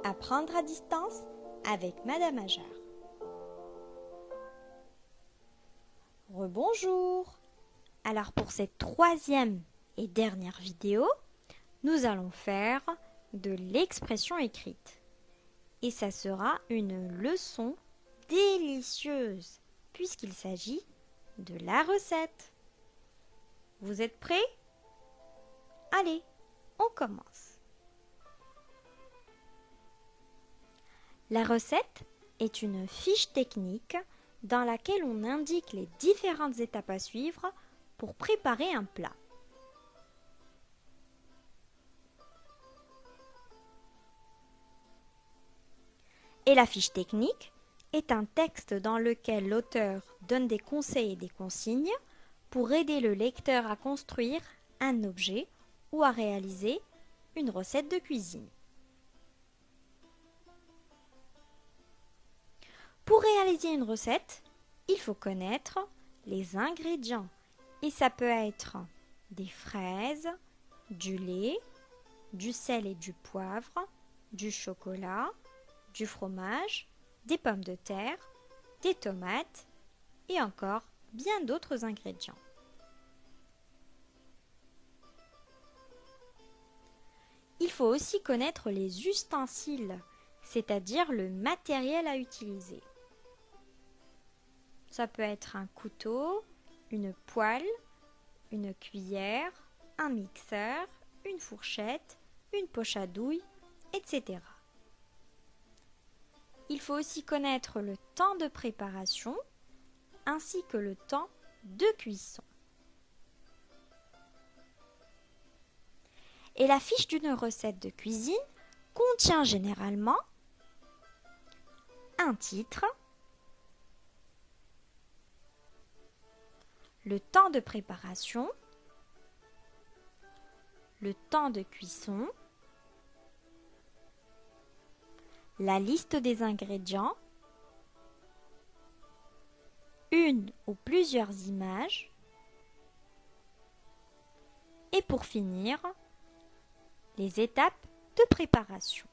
Apprendre à distance avec Madame Ajar. Rebonjour. Alors pour cette troisième et dernière vidéo, nous allons faire de l'expression écrite. Et ça sera une leçon délicieuse puisqu'il s'agit de la recette. Vous êtes prêts? Allez, on commence. La recette est une fiche technique dans laquelle on indique les différentes étapes à suivre pour préparer un plat. Et la fiche technique est un texte dans lequel l'auteur donne des conseils et des consignes pour aider le lecteur à construire un objet ou à réaliser une recette de cuisine. Pour réaliser une recette, il faut connaître les ingrédients et ça peut être des fraises, du lait, du sel et du poivre, du chocolat, du fromage, des pommes de terre, des tomates et encore bien d'autres ingrédients. Il faut aussi connaître les ustensiles, c'est-à-dire le matériel à utiliser. Ça peut être un couteau, une poêle, une cuillère, un mixeur, une fourchette, une poche à douille, etc. Il faut aussi connaître le temps de préparation ainsi que le temps de cuisson. Et la fiche d'une recette de cuisine contient généralement un titre, le temps de préparation, le temps de cuisson, la liste des ingrédients, une ou plusieurs images et pour finir, les étapes de préparation.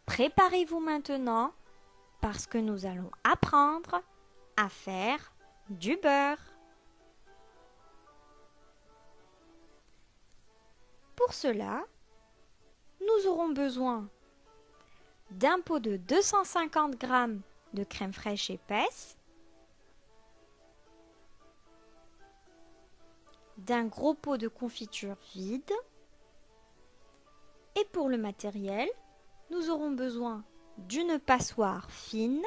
Préparez-vous maintenant parce que nous allons apprendre à faire du beurre. Pour cela, nous aurons besoin d'un pot de 250 g de crème fraîche épaisse, d'un gros pot de confiture vide et pour le matériel, nous aurons besoin d'une passoire fine,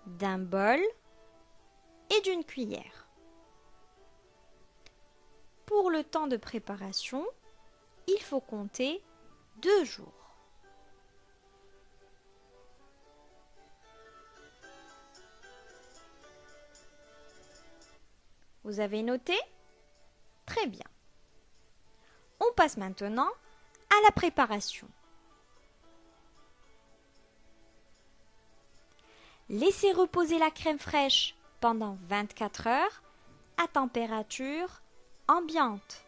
d'un bol et d'une cuillère. Pour le temps de préparation, il faut compter 2 jours. Vous avez noté? Très bien. On passe maintenant à la préparation. Laissez reposer la crème fraîche pendant 24 heures à température ambiante.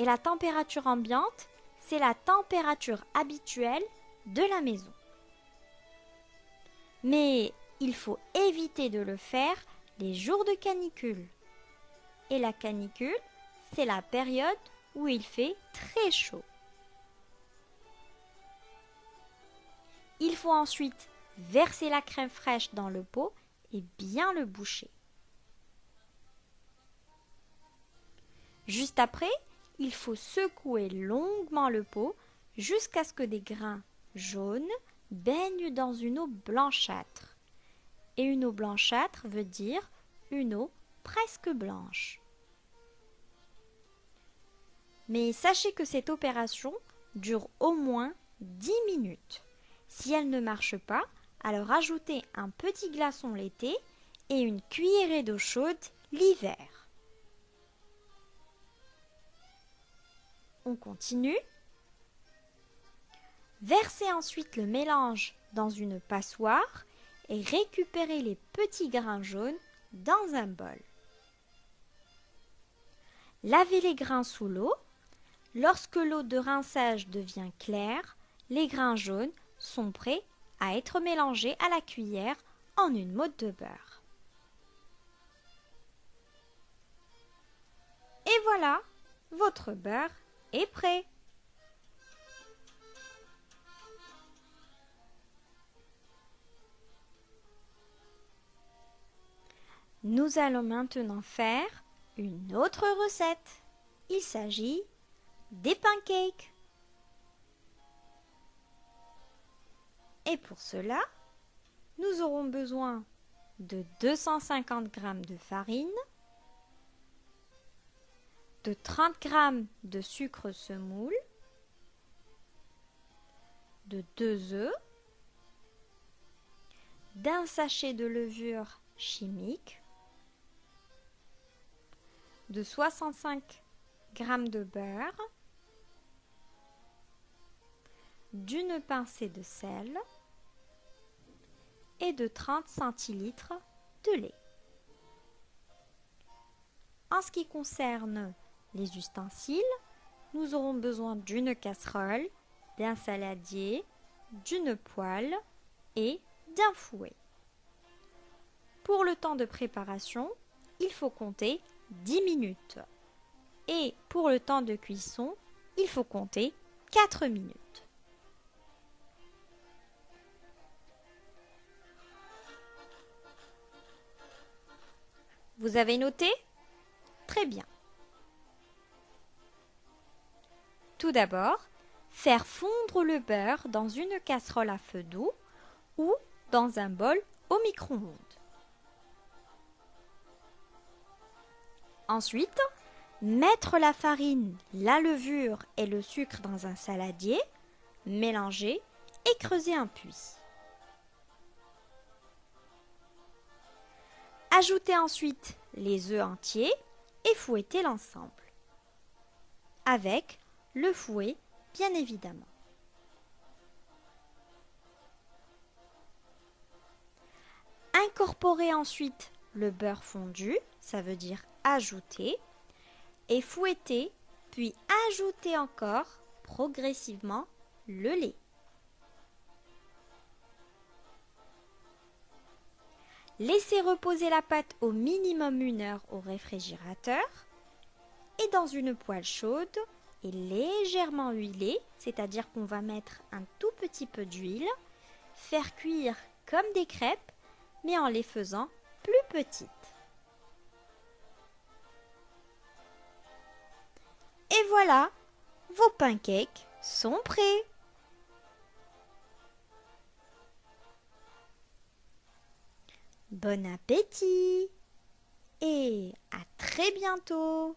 Et la température ambiante, c'est la température habituelle de la maison. Mais il faut éviter de le faire les jours de canicule. Et la canicule, c'est la période où il fait très chaud. Il faut ensuite verser la crème fraîche dans le pot et bien le boucher. Juste après, il faut secouer longuement le pot jusqu'à ce que des grains jaunes baignent dans une eau blanchâtre. Et une eau blanchâtre veut dire une eau presque blanche. Mais sachez que cette opération dure au moins 10 minutes. Si elle ne marche pas, alors ajoutez un petit glaçon l'été et une cuillerée d'eau chaude l'hiver. On continue. Versez ensuite le mélange dans une passoire et récupérez les petits grains jaunes dans un bol. Lavez les grains sous l'eau. Lorsque l'eau de rinçage devient claire, les grains jaunes sont prêts à être mélangés à la cuillère en une motte de beurre. Et voilà, votre beurre est prêt. Nous allons maintenant faire une autre recette. Il s'agit des pancakes. Et pour cela, nous aurons besoin de 250 g de farine, de 30 g de sucre semoule, de 2 œufs, d'un sachet de levure chimique, de 65 g de beurre, d'une pincée de sel et de 30 centilitres de lait. En ce qui concerne les ustensiles, nous aurons besoin d'une casserole, d'un saladier, d'une poêle et d'un fouet. Pour le temps de préparation, il faut compter 10 minutes. Et pour le temps de cuisson, il faut compter 4 minutes. Vous avez noté? Très bien. Tout d'abord, faire fondre le beurre dans une casserole à feu doux ou dans un bol au micro-ondes. Ensuite, mettre la farine, la levure et le sucre dans un saladier, mélanger et creuser un puits. Ajoutez ensuite les œufs entiers et fouettez l'ensemble. Avec le fouet, bien évidemment. Incorporez ensuite le beurre fondu, ça veut dire ajouter, et fouettez, puis ajoutez encore progressivement le lait. Laissez reposer la pâte au minimum 1 heure au réfrigérateur et dans une poêle chaude et légèrement huilée, c'est-à-dire qu'on va mettre un tout petit peu d'huile, faire cuire comme des crêpes, mais en les faisant plus petites. Et voilà, vos pancakes sont prêts. Bon appétit et à très bientôt!